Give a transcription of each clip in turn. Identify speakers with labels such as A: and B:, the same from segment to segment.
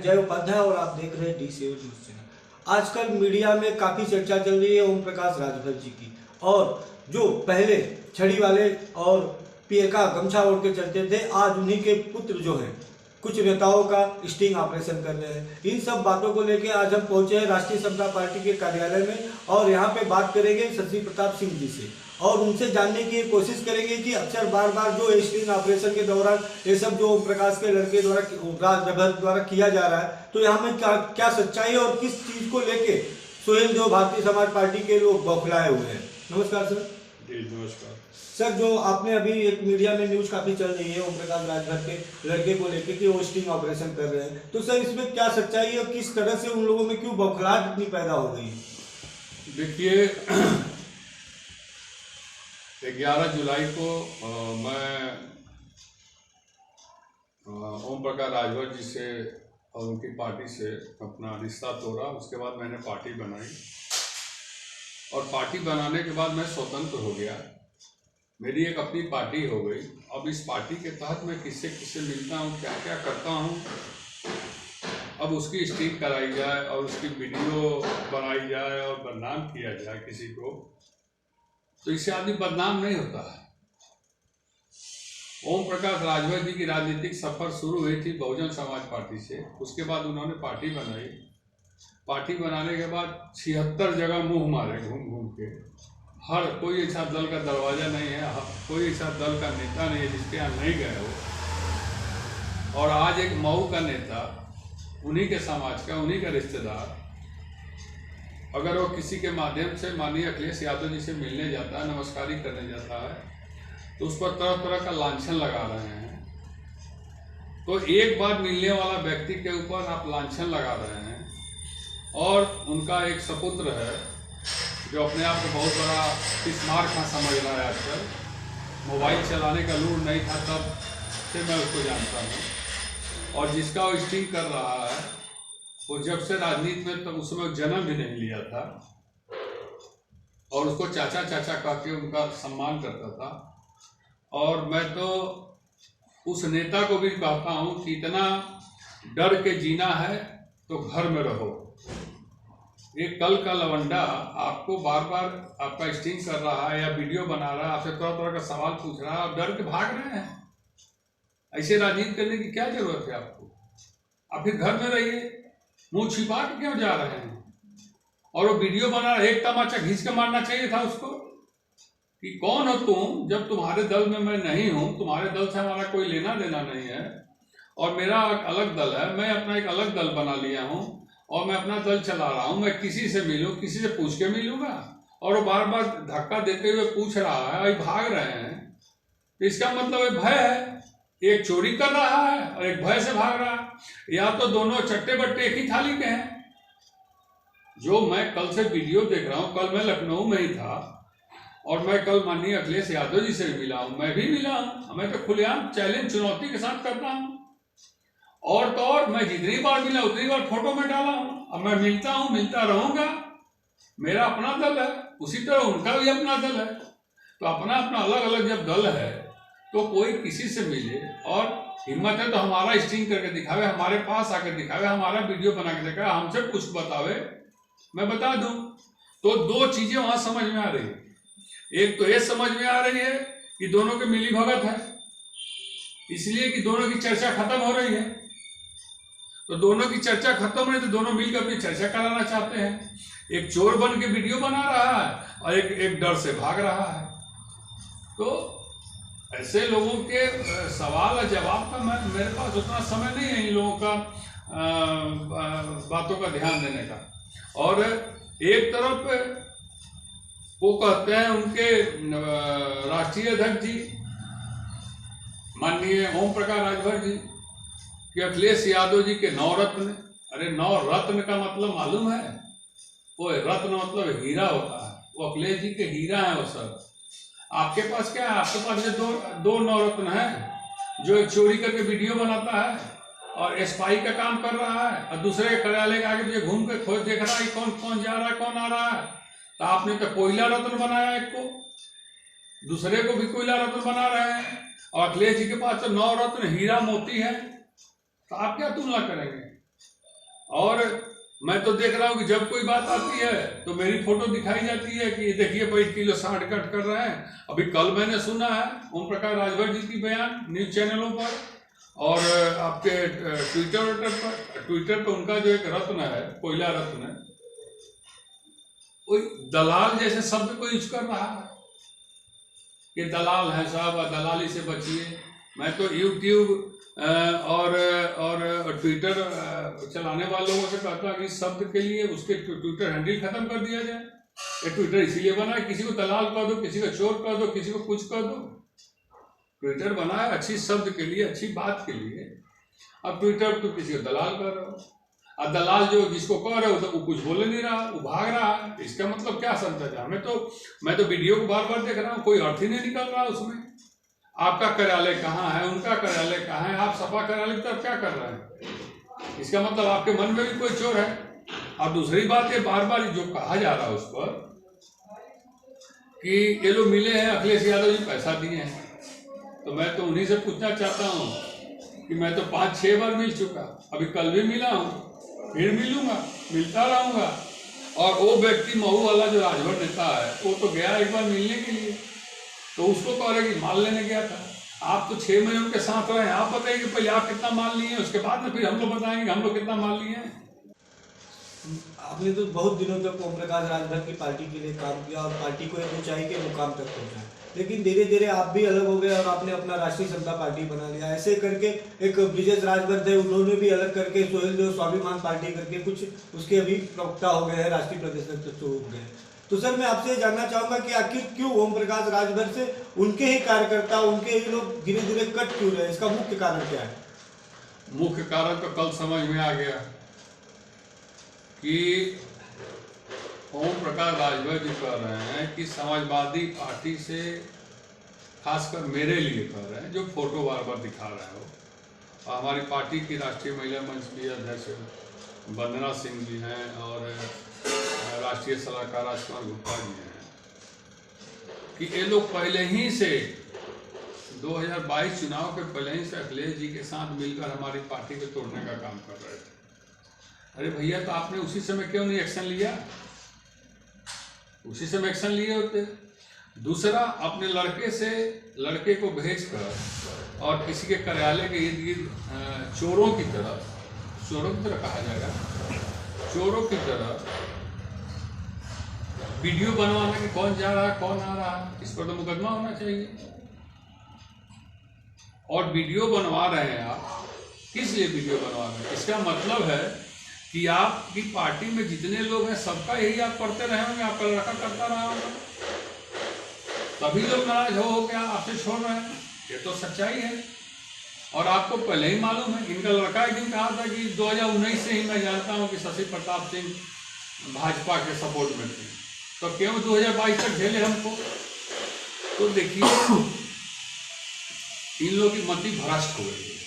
A: अजय उपाध्याय और आप देख रहे हैं डी7 न्यूज चैनल। आजकल मीडिया में काफ़ी चर्चा चल रही है ओम प्रकाश राजभर जी की, और जो पहले छड़ी वाले और पियर का गमछा ओढ़ के चलते थे, आज उन्हीं के पुत्र जो हैं कुछ नेताओं का स्टिंग ऑपरेशन कर रहे हैं। इन सब बातों को लेकर आज हम पहुंचे हैं राष्ट्रीय समता पार्टी के कार्यालय में, और यहाँ पे बात करेंगे शशि प्रताप सिंह जी से और उनसे जानने की कोशिश करेंगे कि अक्सर बार बार जो स्टिंग ऑपरेशन के दौरान ये सब जो ओम प्रकाश के लड़के द्वारा राजभर द्वारा किया जा रहा है, तो यहाँ में क्या सच्चाई है और किस चीज़ को लेके सोहेल जो भारतीय समाज पार्टी के लोग बौखलाए हुए हैं। नमस्कार सर।
B: जी नमस्कार
A: सर, जो आपने अभी एक मीडिया में न्यूज काफी चल रही है ओम प्रकाश राजभर के लड़के को लेकर कि वो स्टिंग ऑपरेशन कर रहे हैं, तो सर इसमें क्या सच्चाई है और किस तरह से उन लोगों में क्यों बौखलाहट इतनी पैदा हो गई?
B: देखिए 11 जुलाई को मैं ओम प्रकाश राजभर जी से और उनकी पार्टी से अपना रिश्ता तोड़ा। उसके बाद मैंने पार्टी बनाई और पार्टी बनाने के बाद मैं स्वतंत्र हो गया। मेरी एक अपनी पार्टी हो गई। अब इस पार्टी के तहत मैं किससे किससे मिलता हूँ, क्या क्या करता हूँ, अब उसकी स्टिंग कराई जाए और उसकी वीडियो बनाई जाए और बदनाम किया जाए किसी को, तो इससे आदमी बदनाम नहीं होता है। ओम प्रकाश राजभर जी की राजनीतिक सफर शुरू हुई थी बहुजन समाज पार्टी से। उसके बाद उन्होंने पार्टी बनाई। पार्टी बनाने के बाद 76 जगह मुंह मारे घूम घूम के। हर कोई ऐसा दल का दरवाजा नहीं है, कोई ऐसा दल का नेता नहीं है जिसके यहाँ नहीं गए हो। और आज एक मऊ का नेता, उन्हीं के समाज का, उन्हीं का रिश्तेदार, अगर वो किसी के माध्यम से माननीय अखिलेश यादव जी से मिलने जाता है, नमस्कारी करने जाता है, तो उस पर तरह तरह का लांछन लगा रहे हैं। तो एक बार मिलने वाला व्यक्ति के ऊपर आप लांछन लगा रहे हैं। और उनका एक सपुत्र है जो अपने आप को बहुत बड़ा स्मार्ट था समझ रहा है आजकल। मोबाइल चलाने का लूर नहीं था तब से मैं उसको जानता हूँ। और जिसका वो स्टिंग कर रहा है वो जब से राजनीति में, तब उस समय जन्म भी नहीं लिया था और उसको चाचा चाचा कह के उनका सम्मान करता था। और मैं तो उस नेता को भी कहता हूँ कि इतना डर के जीना है तो घर में रहो। एक कल का लवंडा आपको बार बार आपका स्टिंग कर रहा है या वीडियो बना रहा है, आपसे तरह तरह का सवाल पूछ रहा है, आप डर के भाग रहे हैं। ऐसे राजनीति करने की क्या जरूरत है आपको? आप फिर घर में रहिए, मुंह छिपा के क्यों जा रहे हैं? और वो वीडियो बना रहा है, एक तमाचा घींच के मारना चाहिए था उसको कि कौन हो तुम, जब तुम्हारे दल में मैं नहीं हूं, तुम्हारे दल से हमारा कोई लेना देना नहीं है और मेरा एक अलग दल है, मैं अपना एक अलग दल बना लिया हूं और मैं अपना दल चला रहा हूं। मैं किसी से मिलूं, किसी से पूछ के मिलूंगा? और वो बार बार धक्का देते हुए पूछ रहा है और भाग रहे हैं, तो इसका मतलब ये भय है। एक चोरी कर रहा है और एक भय से भाग रहा है। या तो दोनों चट्टे बट्टे एक ही थाली के हैं। जो मैं कल से वीडियो देख रहा हूं, कल मैं लखनऊ में ही था और मैं कल माननीय अखिलेश यादव जी से भी मिला हूं, मैं भी मिला हूं। मैं तो खुलेआम चैलेंज चुनौती के साथ करता हूं। और तो और मैं जितनी बार मिला उतनी बार फोटो में डाला हूं। अब मैं मिलता हूं, मिलता रहूंगा। मेरा अपना दल है, उसी तरह उनका भी अपना दल है। तो अपना अपना अलग अलग जब दल है तो कोई किसी से मिले और हिम्मत है तो हमारा स्टिंग करके दिखावे, हमारे पास आकर दिखावे, हमारा वीडियो बना के दिखावे, हमसे कुछ बतावे, मैं बता दूं। तो दो चीजें वहां समझ में आ रही है। एक तो ये समझ में आ रही है कि दोनों के मिली भगत है, इसलिए कि दोनों की चर्चा खत्म हो रही है। तो दोनों की चर्चा खत्म हो रही है तो दोनों मिलकर अपनी चर्चा कराना चाहते हैं। एक चोर बन के वीडियो बना रहा है और एक डर से भाग रहा है। तो ऐसे लोगों के सवाल और जवाब का मेरे पास उतना समय नहीं है इन लोगों का बातों का ध्यान देने का। और एक तरफ वो कहते हैं उनके राष्ट्रीय अध्यक्ष जी माननीय ओम प्रकाश राजभर जी कि अखिलेश यादव जी के 9 रत्न। अरे 9 रत्न का मतलब मालूम है? वो रत्न मतलब हीरा होता है। वो अखिलेश जी के हीरा है वो सब। आपके पास क्या है? आपके पास ये दो 9 रत्न है। जो एक चोरी करके वीडियो बनाता है और स्पाई का काम कर रहा है और दूसरे कार्यालय के आगे पीछे घूम के खोज देख रहा है कौन कौन जा रहा है, कौन आ रहा है। तो आपने तो कोयला रत्न बनाया एक को, दूसरे को भी कोयला रत्न बना रहे हैं। और अखिलेश जी के पास तो 9 रत्न हीरा मोती है। तो आप क्या तुलना करेंगे? और मैं तो देख रहा हूँ कि जब कोई बात आती है तो मेरी फोटो दिखाई जाती है कि देखिए भाई किलो 60 कट कर रहे हैं। अभी कल मैंने सुना है ओम प्रकाश राजभर जी की बयान न्यूज चैनलों पर और आपके ट्विटर पर उनका जो एक रत्न है, कोयला रत्न, कोई दलाल जैसे शब्द को यूज कर रहा है कि दलाल है साहब, दलाली से बचिए। मैं तो यूट्यूब और ट्विटर चलाने वालों से कहता कि इस शब्द के लिए उसके ट्विटर हैंडल खत्म कर दिया जाए। ये ट्विटर इसीलिए बना है, किसी को दलाल कह दो, किसी को चोर कह दो, किसी को कुछ कह दो। ट्विटर बना है अच्छी शब्द के लिए, अच्छी बात के लिए। अब ट्विटर तो किसी को दलाल कर रहे हो, और दलाल जो जिसको कह रहे हो तो वो कुछ बोले नहीं रहा, वो भाग रहा है। इसका मतलब क्या समझा जाए? मैं तो वीडियो को बार बार देख रहा हूँ, कोई अर्थ ही नहीं निकल रहा उसमें। आपका कार्यालय कहाँ है, उनका कार्यालय कहाँ है, आप सपा कार्यालय की तरफ क्या कर रहे हैं? इसका मतलब आपके मन में भी कोई चोर है। और दूसरी बात ये बार बार जो कहा जा रहा है उस पर कि ये लोग मिले हैं, अखिलेश यादव जी पैसा दिए हैं, तो मैं तो उन्हीं से पूछना चाहता हूँ कि मैं तो 5-6 बार मिल चुका, अभी कल भी मिला हूँ, फिर मिलूंगा, मिलता रहूंगा। और वो व्यक्ति महू वाला जो राजभर नेता है वो तो गया एक बार मिलने के लिए, तो उसको कह रहे कि माल लेने गया था। आप तो 6 महीने उनके साथ रहे हैं, आप बताइए कि पहले आप कितना माल लिए हैं, उसके बाद में फिर हम लोग बताएंगे हम लोग कितना माल लिए हैं।
A: आपने तो बहुत दिनों तक ओम प्रकाश राजभर की पार्टी के लिए काम किया और पार्टी को एक ऊंचाई के मुकाम तक पहुंचाया, लेकिन धीरे धीरे आप भी अलग हो गए और आपने अपना राष्ट्रीय समता पार्टी बना लिया। ऐसे करके एक ब्रिजेश राजभर थे, उन्होंने भी अलग करके सोहेल देव स्वाभिमान पार्टी करके कुछ उसके अभी प्रवक्ता हो गए हैं, राष्ट्रीय प्रदेश अध्यक्ष हो गए। तो सर मैं आपसे जानना चाहूंगा कि आखिर क्यों ओम प्रकाश राजभर से उनके ही कार्यकर्ता, उनके ही लोग धीरे धीरे कट क्यों रहे, इसका मुख्य कारण क्या है?
B: मुख्य कारण तो कल समझ में आ गया कि ओम प्रकाश राजभर जी कह रहे हैं कि समाजवादी पार्टी से, खासकर मेरे लिए कह रहे हैं, जो फोटो बार बार दिखा रहे हो। हमारी पार्टी की राष्ट्रीय महिला मंच की अध्यक्ष वंदना सिंह जी हैं और राष्ट्रीय सलाहकार राजकुमार गुप्ता जी हैं, कि ये लोग पहले ही से 2022 चुनाव के पहले ही से अखिलेश जी के साथ मिलकर हमारी पार्टी को तोड़ने का काम कर रहे थे। अरे भैया, तो आपने उसी समय क्यों नहीं एक्शन लिया? उसी समय एक्शन लिए होते। दूसरा, अपने लड़के को भेजकर और किसी के कार्यालय के इर्द गिर्द चोरों की तरह कहा जाएगा, चोरों की तरह वीडियो बनवाने कि कौन जा रहा है कौन आ रहा है, इस पर तो मुकदमा होना चाहिए। और वीडियो बनवा रहे हैं आप, किस लिए वीडियो बनवा रहे हैं? इसका मतलब है कि आपकी पार्टी में जितने लोग हैं सबका यही आप करते रहे होंगे, आपका लड़का करता रहा होगा, तभी लोग नाराज हो गया आपसे छोड़ रहे हैं। ये तो सच्चाई है। और आपको पहले ही मालूम है, इनका लड़का एक दिन कहा था कि 2019 से ही मैं जानता हूं कि शशि प्रताप सिंह भाजपा के सपोर्ट में थे, तो क्यों 2022 तक झेले हमको? तो देखिए, इन लोगों की मति भ्रष्ट हो गई है।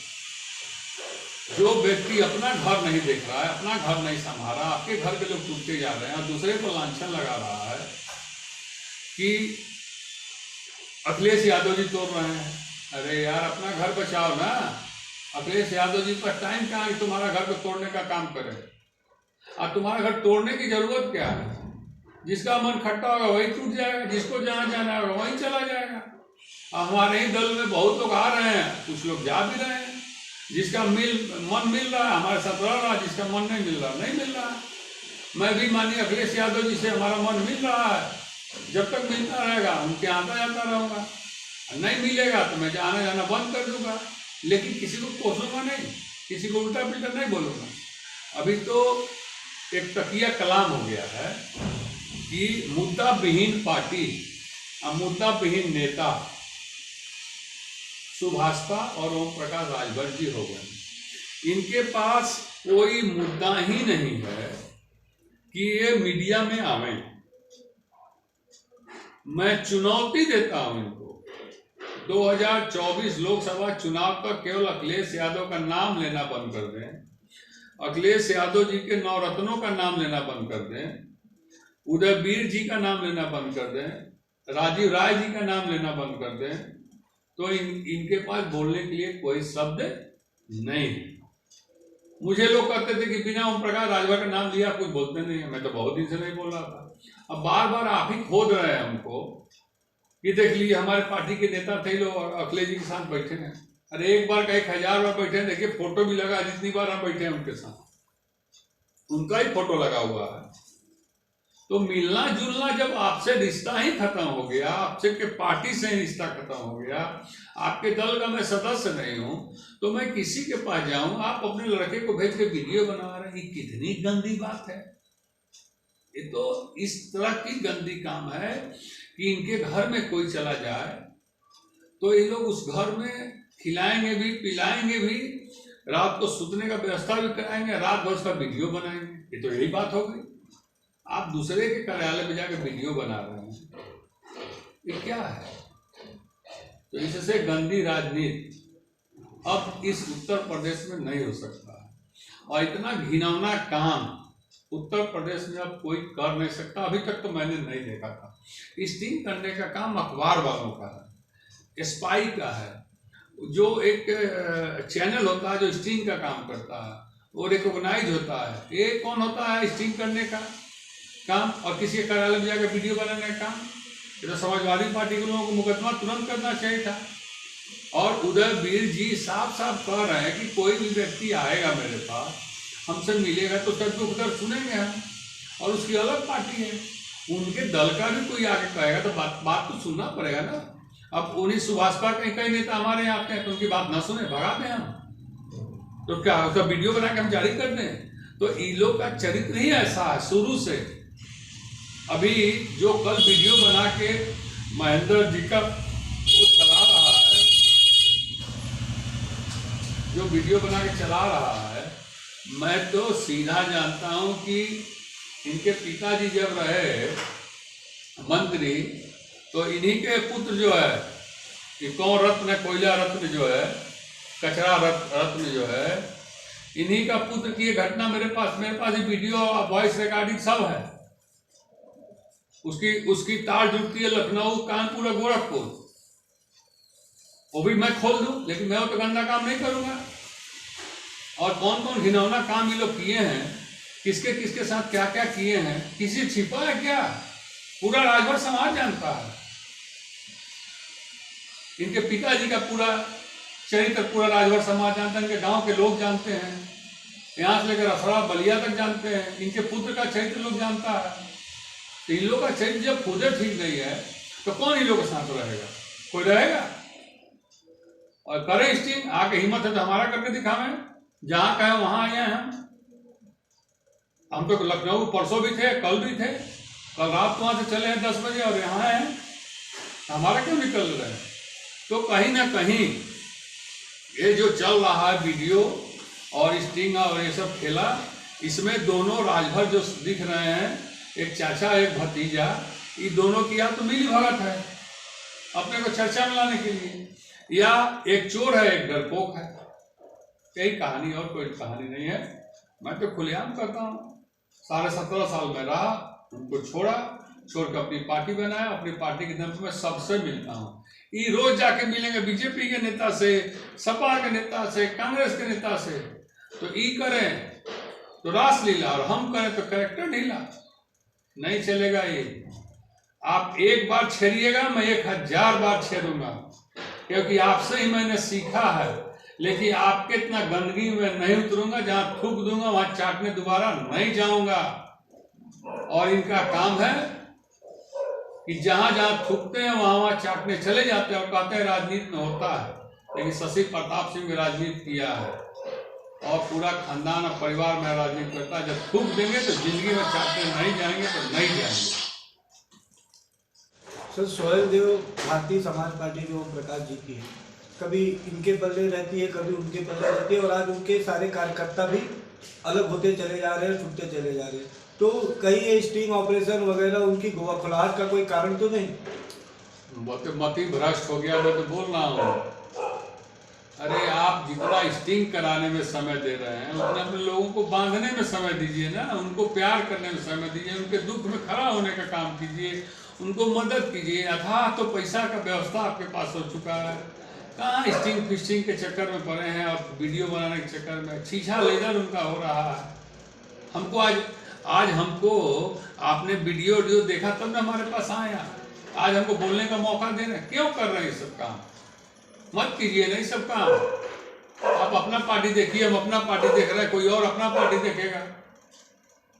B: जो व्यक्ति अपना घर नहीं देख रहा है, अपना घर नहीं संभाला, आपके घर के लोग टूटते जा रहे हैं और दूसरे को लांछन लगा रहा है कि अखिलेश यादव जी तोड़ रहे हैं। अरे यार, अपना घर बचाओ ना। अखिलेश यादव जी पर टाइम कहाँ कि तुम्हारा घर को तोड़ने का काम करे? और तुम्हारा घर तोड़ने की जरूरत क्या है? जिसका मन खट्टा होगा वही टूट जाएगा, जिसको जहाँ जाना होगा वहीं चला जाएगा। हमारे ही दल में बहुत लोग आ रहे हैं, कुछ लोग जा भी रहे हैं। जिसका मन मिल रहा है हमारे साथ रह रहा है, जिसका मन नहीं मिल रहा नहीं मिल रहा है। मैं भी मानिए अखिलेश यादव जी से हमारा मन मिल रहा है, जब तक मिलता रहेगा उनके आता जाता रहूँगा, नहीं मिलेगा तो मैं आना जाना बंद कर दूंगा, लेकिन किसी को कोसूंगा नहीं, किसी को उल्टा पिल्टा नहीं बोलूँगा। अभी तो एक तकिया कलाम हो गया है कि मुद्दा विहीन पार्टी और मुद्दा विहीन नेता सुभाषपा और ओम प्रकाश राजभर जी हो गए। इनके पास कोई मुद्दा ही नहीं है कि ये मीडिया में आवे। मैं चुनौती देता हूं इनको, 2024 लोकसभा चुनाव तक केवल अखिलेश यादव का नाम लेना बंद कर दें, अखिलेश यादव जी के नवरत्नों का नाम लेना बंद कर दें, उदयवीर जी का नाम लेना बंद कर दें, राजीव राय जी का नाम लेना बंद कर दें, तो इनके पास बोलने के लिए कोई शब्द नहीं है। मुझे लोग कहते थे कि बिना ओम प्रकाश राजभर का नाम लिया कुछ बोलते नहीं है। मैं तो बहुत दिन से नहीं बोल रहा था। अब बार बार आप ही खोद रहे हैं हमको कि देख लीजिए हमारे पार्टी के नेता थे लोग और अखिलेश जी के साथ बैठे हैं। अरे एक बार का 1000 बार बैठे हैं, देखिए फोटो भी लगा, जितनी बार हम बैठे हैं उनके साथ उनका ही फोटो लगा हुआ है। तो मिलना जुलना जब आपसे रिश्ता ही खत्म हो गया, आपसे के पार्टी से ही रिश्ता खत्म हो गया, आपके दल का मैं सदस्य नहीं हूं, तो मैं किसी के पास जाऊं, आप अपने लड़के को भेज के वीडियो बना रहे हैं, ये कितनी गंदी बात है। ये तो इस तरह की गंदी काम है कि इनके घर में कोई चला जाए तो ये लोग उस घर में खिलाएंगे भी, पिलाएंगे भी, रात को सुतने का व्यवस्था भी कराएंगे, रात भर उसका वीडियो बनाएंगे। ये तो यही बात हो गई। आप दूसरे के कार्यालय में जाकर वीडियो बना रहे हैं, ये क्या है? तो इससे गंदी राजनीति अब इस उत्तर प्रदेश में नहीं हो सकता है। और इतना घिनौना काम उत्तर प्रदेश में अब कोई कर नहीं सकता। अभी तक तो मैंने नहीं देखा था। स्टिंग करने का काम अखबार वालों का है, स्पाई का है। जो एक चैनल होता है जो स्टिंग का काम करता है वो रिकॉग्नाइज होता है। ये कौन होता है स्टिंग करने का काम और किसी के कार्यालय में जाकर वीडियो बनाने का काम? ये तो समाजवादी पार्टी के लोगों को मुकदमा तुरंत करना चाहिए था। और उदयवीर जी साफ साफ कह रहे हैं कि कोई भी व्यक्ति आएगा मेरे पास, हमसे मिलेगा तो उसका दुख दर्द सुनेंगे हम, और उसकी अलग पार्टी है, उनके दल का भी कोई आगे कहेगा तो बात तो सुनना पड़ेगा ना। अब उन्हीं सुभाषपा कई नेता हमारे यहाँ आते हैं तो उनकी बात ना सुने भगा दें हम, तो क्या उसका वीडियो बना के हम जारी कर दें? तो इन लोग का चरित्र ही ऐसा है शुरू से। अभी जो कल वीडियो बना के महेंद्र जी का वो चला रहा है, जो वीडियो बना के चला रहा है, मैं तो सीधा जानता हूं कि इनके पिताजी जब रहे मंत्री तो इन्हीं के पुत्र जो है कि कौन रत्न, कोयला रत्न जो है, कचरा रत्न जो है, इन्हीं का पुत्र की ये घटना मेरे पास वीडियो वॉइस रिकॉर्डिंग सब है। उसकी तार जुड़ती है लखनऊ, कानपुर और गोरखपुर, वो भी मैं खोल दूं, लेकिन मैं वो तो गंदा काम नहीं करूंगा। और कौन कौन घिनौना काम ये लोग किए हैं, किसके किसके साथ क्या क्या किए हैं, किसी छिपा है क्या? पूरा राजभर समाज जानता है। इनके पिताजी का पूरा चरित्र पूरा राजभर समाज जानता है, इनके गांव के लोग जानते हैं, यहाँ से लेकर असरा बलिया तक जानते हैं। इनके पुत्र का चरित्र लोग जानता है। तो इन लोग का चरित्र जब खुद ठीक नहीं है तो कौन इन लोग के साथ रहेगा? कोई रहेगा? और करे स्टिंग, आके हिम्मत है तो हमारा करके दिखावें, जहां कहे वहां आए हैं हम तो लखनऊ परसों भी थे, कल भी थे, कल रात वहां से चले हैं 10 बजे और यहाँ हैं, हमारा क्यों निकल रहे हैं? तो कहीं ना कहीं ये जो चल रहा है वीडियो और स्टिंग और ये सब खेला, इसमें दोनों राजभर जो दिख रहे हैं, एक चाचा एक भतीजा, ये दोनों की या तो मिली भगत है अपने को चर्चा में लाने के लिए, या एक चोर है एक डरपोक है। यही कहानी, और कोई कहानी नहीं है। मैं तो खुलेआम करता हूँ, 17.5 साल में रहा, उनको छोड़ के अपनी पार्टी बनाया, अपनी पार्टी के दम से मैं सबसे मिलता हूँ। ये रोज जाके मिलेंगे बीजेपी के नेता से, सपा के नेता से, कांग्रेस के नेता से, तो ई करें तो रासलीला और हम करें तो कैरेक्टर ढीला, नहीं चलेगा ये। आप एक बार छेड़िएगा, मैं 1000 बार छेड़ूंगा, क्योंकि आपसे ही मैंने सीखा है। लेकिन आपके इतना गंदगी में नहीं उतरूंगा, जहां थूक दूंगा वहां चाटने दोबारा नहीं जाऊंगा। और इनका काम है कि जहां जहां थूकते हैं वहां वहां चाटने चले जाते हैं और कहते हैं राजनीति में होता है। लेकिन शशि प्रताप सिंह राजनीति किया है और पूरा खानदान और परिवार में राजनीति करता है। जब थूक देंगे तो जिंदगी में चाटने नहीं जाएंगे तो नहीं जाएंगे।
A: सर, सोहेल देव भारतीय समाज पार्टी जो प्रकाश जी की है, कभी इनके पल्ले रहती है, कभी उनके पल्ले रहती है, और आज उनके सारे कार्यकर्ता भी अलग होते चले जा रहे हैं, छूटते चले जा रहे हैं। तो कहीं ये स्टिंग ऑपरेशन वगैरह उनकी गोवाखुलाहट का कोई कारण तो नहीं?
B: मति भ्रष्ट हो गया, मैं तो बोल रहा हूँ। अरे आप जितना स्टिंग कराने में समय दे रहे हैं, उतना अपने लोगों को बांधने में समय दीजिए ना, उनको प्यार करने में समय दीजिए, उनके दुख में खड़ा होने का काम कीजिए, उनको मदद कीजिए। अथाह तो पैसा का व्यवस्था आपके पास हो चुका है, कहाँ स्टिंग फिस्टिंग के चक्कर में पड़े हैं और वीडियो बनाने के चक्कर में छीछा लेजर उनका हो रहा है। हमको आज हमको आपने वीडियो देखा तब ना हमारे पास आया, आज हमको बोलने का मौका दे रहे हैं। क्यों कर रहे हैं ये सब काम? मत कीजिए नहीं सब काम। आप अपना पार्टी देखिए, हम अपना पार्टी देख रहे हैं, कोई और अपना पार्टी देखेगा।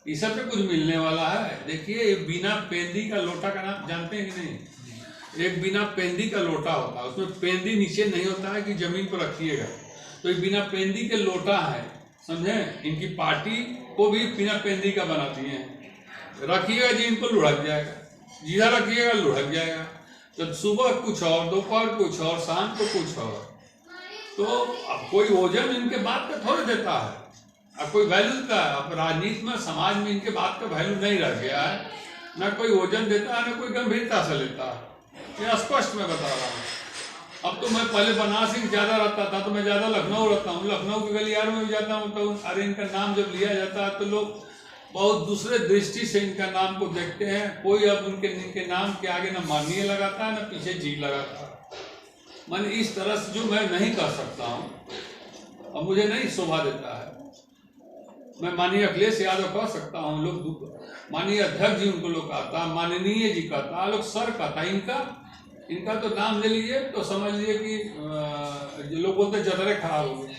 B: ये सब पे कुछ मिलने वाला है? देखिए बिना पेंदी का लोटा का नाम जानते हैं कि नहीं? एक बिना पेंदी का लोटा होता है, उसमें पेंदी नीचे नहीं होता है कि जमीन पर रखिएगा, तो ये बिना पेंदी के लोटा है, समझे? इनकी पार्टी को भी बिना पेंदी का बनाती है। रखिएगा जी इनको लुढ़क जाएगा, जीरा रखिएगा लुढ़क जाएगा। तो सुबह कुछ और, दोपहर कुछ और, शाम को कुछ और। तो अब कोई वजन इनके बात का थोड़ा देता है, अब कोई वैल्यू का, अब राजनीति में समाज में इनके बात का वैल्यू नहीं रह गया है, ना कोई वजन देता है ना कोई गंभीरता से लेता है। ये स्पष्ट मैं बता रहा हूँ। अब तो मैं पहले बनारस ही ज़्यादा रहता था, तो मैं ज़्यादा लखनऊ रहता हूँ, लखनऊ के गलियारों में भी जाता हूँ, तो अरे इनका नाम जब लिया जाता है तो लोग बहुत दूसरे दृष्टि से इनका नाम को देखते हैं। कोई अब इनके नाम के आगे ना माननीय लगाता है ना पीछे जी लगाता है। मैंने इस तरह से जो मैं नहीं कर सकता हूँ और मुझे नहीं शोभा देता है। मैं माननीय अखिलेश यादव कह सकता हूँ, लोग माननीय अध्यक्ष जी उनको लोग कहता, माननीय जी कहता, लोग सर कहता। इनका तो नाम ले लीजिए तो समझ लीजिए कि जो लोग बोलते जतरे खराब हो गए।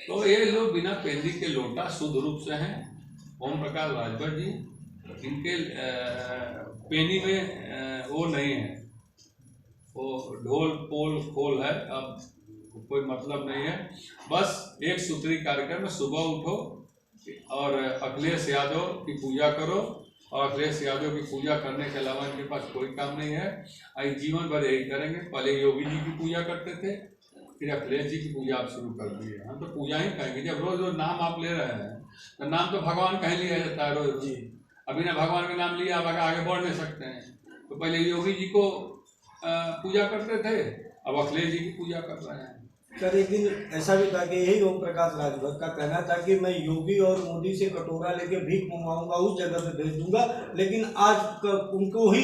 B: तो ये लोग बिना पेंदी के लोटा शुद्ध रूप से हैं ओम प्रकाश राजभर जी। इनके पेनी में वो नहीं है, वो ढोल पोल खोल है, अब कोई मतलब नहीं है। बस एक सूत्री कार्यक्रम में सुबह उठो और अखिलेश यादव की पूजा करो, और अखिलेश यादव की पूजा करने के अलावा इनके पास कोई काम नहीं है। आज जीवन भर यही करेंगे। पहले योगी जी की पूजा करते थे, फिर अखिलेश जी की पूजा आप शुरू कर दिए। हम तो पूजा ही कहेंगे। जब रोज रोज नाम आप ले रहे हैं तो नाम तो भगवान का ही लिया जाता है रोज रोज। अभी ना भगवान का नाम लिया आप आगे बढ़ नहीं सकते हैं। तो पहले योगी जी को पूजा करते थे, अब अखिलेश जी की पूजा कर रहे हैं।
A: सर एक दिन ऐसा भी था कि यही ओम प्रकाश राजभर का कहना था कि मैं योगी और मोदी से कटोरा लेके भीख मंगवाऊंगा, उस जगह पे भेज दूंगा, लेकिन आज उनको ही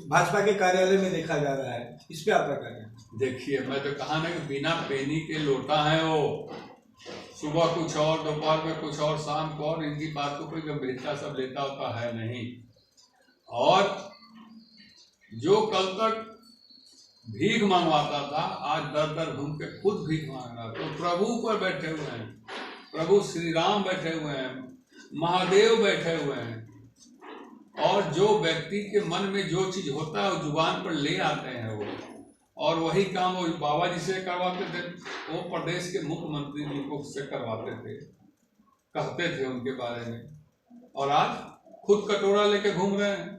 A: भाजपा के कार्यालय में देखा जा रहा है। इस पे आपका क्या कहना?
B: देखिए मैं तो कहा ना कि बिना पेनी के लोटा है वो, सुबह कुछ और, दोपहर में कुछ और, शाम को और। इनकी बात को कोई गंभीरता सब लेता होता है नहीं। और जो कल तक भीख मंगवाता था आज दर दर घूम के खुद भीख मांग रहा। तो प्रभु पर बैठे हुए हैं, प्रभु श्री राम बैठे हुए हैं, महादेव बैठे हुए हैं, और जो व्यक्ति के मन में जो चीज होता है वो जुबान पर ले आते हैं वो, और वही काम वो बाबा जी से करवाते थे, वो प्रदेश के मुख्यमंत्री जी को से करवाते थे, कहते थे उनके बारे में। और आज खुद कटोरा लेके घूम रहे हैं,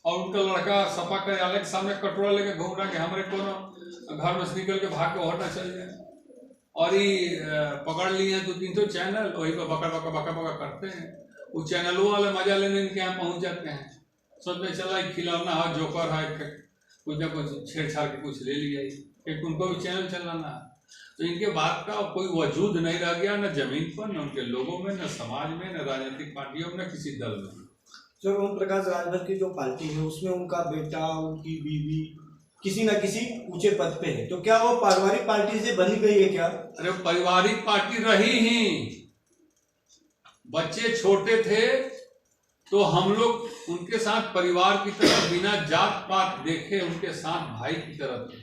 B: और उनका लड़का सपा कार्यालय के सामने कटोरा लेके घूम रहा है कि हमारे कोनो घर में से निकल के भाग के और न चल जाए। और ये पकड़ लिए हैं 2-3 चैनल, वही पर बका करते हैं। वो चैनलों वाले मजा लेने इनके यहाँ पहुँच जाते हैं। सोच में चला खिलौना है, जोकर है, कुछ ना कुछ छेड़छाड़ के कुछ ले लिया, एक उनको भी चैनल चलाना। तो इनके बात का कोई वजूद नहीं रह गया, न जमीन पर, न उनके लोगों में, न समाज में, न राजनीतिक पार्टियों में, न किसी दल में।
A: सर ओम प्रकाश राजभर की जो पार्टी है उसमें उनका बेटा, उनकी बीवी किसी न किसी ऊंचे पद पे है, तो क्या वो पारिवारिक पार्टी से बनी गई है क्या?
B: अरे पारिवारिक पार्टी रही ही। बच्चे छोटे थे तो हम लोग उनके साथ परिवार की तरह बिना जात पात देखे उनके साथ भाई की तरह थे।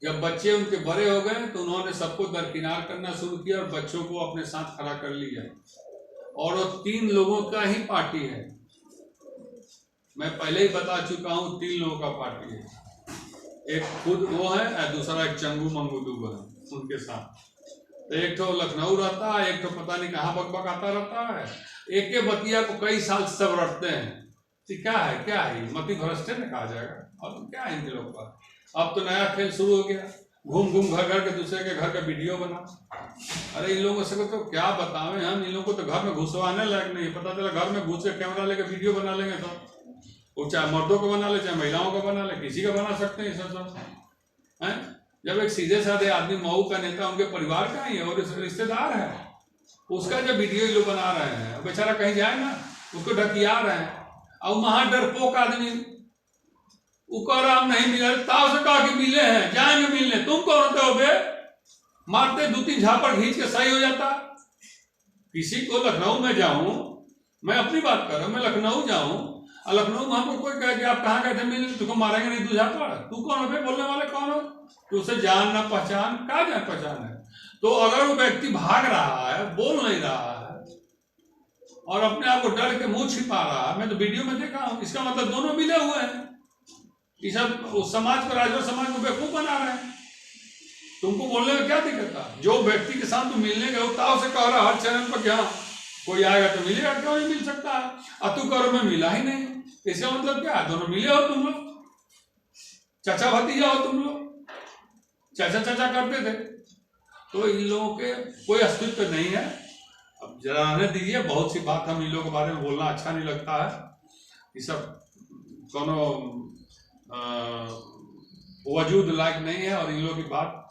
B: जब बच्चे उनके बड़े हो गए तो उन्होंने सबको दरकिनार करना शुरू किया और बच्चों को अपने साथ खड़ा कर लिया। और वो 3 लोगों का ही पार्टी है। मैं पहले ही बता चुका हूँ 3 लोगों का पार्टी है। एक खुद वो है और दूसरा एक चंगू मंगू दुगो है उनके साथ। तो एक तो लखनऊ रहता है, एक तो पता नहीं कहाँ बकबक आता रहता है। एक के बतिया को कई साल सब रटते हैं कि क्या है मती भ्रष्टे में कहा जाएगा। और तो क्या है इनके लोग का? अब तो नया खेल शुरू हो गया, घूम घर के दूसरे के घर का वीडियो बना। अरे इन लोगों से तो क्या बतावें हम, इन लोगों को तो घर में घुसवाने लायक नहीं। पता चला घर में घुस के कैमरा लेके वीडियो बना लेंगे तो वो चाहे मर्दों को बना ले चाहे महिलाओं को बना ले, किसी का बना सकते हैं सब हैं। जब एक सीधे साधे आदमी मऊ का नेता उनके परिवार का ही है और रिश्तेदार है, उसका जब वीडियो लोग बना रहे हैं, बेचारा कहीं जाए ना उसको ढकिया रहे हैं। और वहां डरपोक आदमी वो कह रहा हम नहीं मिले, ताव से कहा कि मिले हैं, जाएंगे मिलने। तुम कौन होते हो बे? मारते 2-3 झापड़ खींच के सही हो जाता। किसी को लखनऊ में जाऊं, मैं अपनी बात कर रहा हूं, मैं लखनऊ जाऊं और लखनऊ में हमको कोई कहे कि आप कहाँ गए थे मिलने, तुमको मारेंगे नहीं 2 झापड़। तू कौन हो बे? बोलने वाले कौन हो? तो उसे जान ना पहचान, क्या जान पहचान है? तो अगर वो व्यक्ति भाग रहा है, बोल नहीं रहा है और अपने आप को डर के मुंह छिपा रहा है, मैं तो वीडियो में देखा हूं, इसका मतलब दोनों मिले हुए हैं। ये सब उस समाज को, राजभर समाज को बेवकूफ बना रहे हैं। तुमको बोलने में क्या दिक्कत है? जो व्यक्ति के साथ तुम मिलने गए, ताव से कह रहा हर चैनल पर क्या कोई आएगा तो मिलेगा, क्यों नहीं मिल सकता है? और तू कह रहा मैं मिला ही नहीं, इसका मतलब क्या? दोनों मिले हो तुम लोग, चाचा भतीजा हो तुम लोग, चाचा चाचा करते थे। तो इन लोगों के कोई अस्तित्व नहीं है। अब जरा रहने दीजिए, बहुत सी बात हम इन लोगों के बारे में बोलना अच्छा नहीं लगता है। ये सब कोनो वजूद लायक नहीं है और इन लोगों की बात।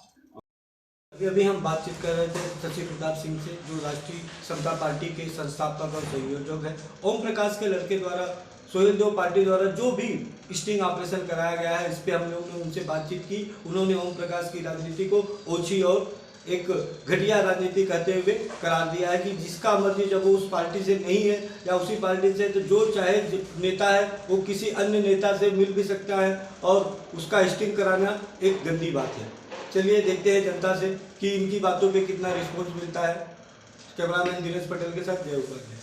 A: अभी हम बातचीत कर रहे थे शशि प्रताप सिंह से, जो राष्ट्रीय समता पार्टी के संस्थापक और संयोजक है। ओम प्रकाश के लड़के द्वारा सोहेल देव पार्टी द्वारा जो भी स्टिंग ऑपरेशन कराया गया है, इस पे हम लोगों ने उनसे बातचीत की। उन्होंने ओम प्रकाश की राजनीति को ओछी और एक घटिया राजनीति कहते हुए करार दिया है कि जिसका मर्जी, जब वो उस पार्टी से नहीं है या उसी पार्टी से, तो जो चाहे नेता है वो किसी अन्य नेता से मिल भी सकता है और उसका स्टिंग कराना एक गंदी बात है। चलिए देखते हैं जनता से कि इनकी बातों पे कितना रिस्पॉन्स मिलता है। कैमरामैन दिनेश पटेल के साथ जय उपाध्याय।